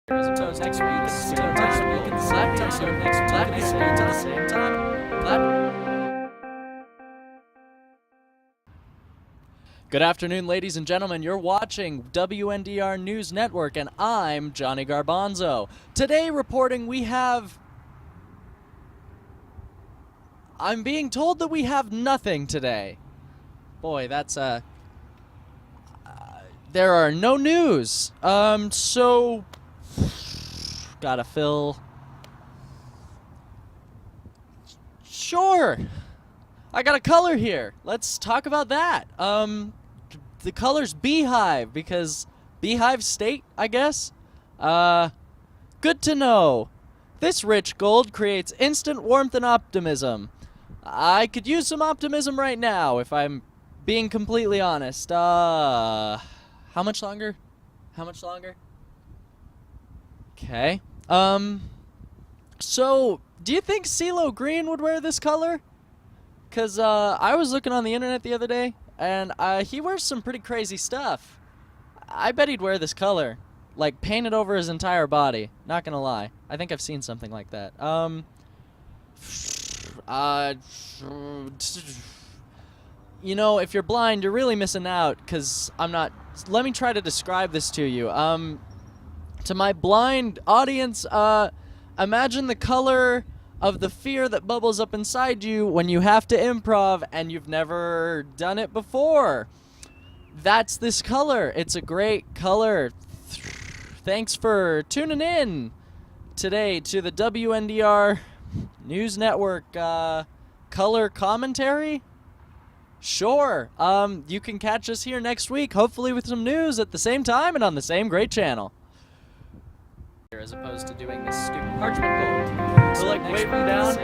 As opposed next week, it's next week, it's next same time. Good afternoon, ladies and gentlemen. You're watching WNDR News Network, and I'm Johnny Garbanzo. Today, reporting, I'm being told that we have nothing today. Boy, that's there are no news. So gotta fill. Sure. I got a color here. Let's talk about that. The color's Beehive because Beehive State, I guess. Good to know. This rich gold creates instant warmth and optimism. I could use some optimism right now if I'm being completely honest. How much longer? How much longer? Okay. So, do you think CeeLo Green would wear this color? Because, I was looking on the internet the other day, and, he wears some pretty crazy stuff. I bet he'd wear this color. Like, painted over his entire body. Not gonna lie. I think I've seen something like that. You know, if you're blind, you're really missing out, because I'm not... Let me try to describe this to you. To my blind audience, imagine the color of the fear that bubbles up inside you when you have to improv and you've never done it before. That's this color. It's a great color. Thanks for tuning in today to the WNDR News Network color commentary. Sure. You can catch us here next week, hopefully with some news at the same time and on the same great channel. As opposed to doing this stupid parchment gold. So like waving down,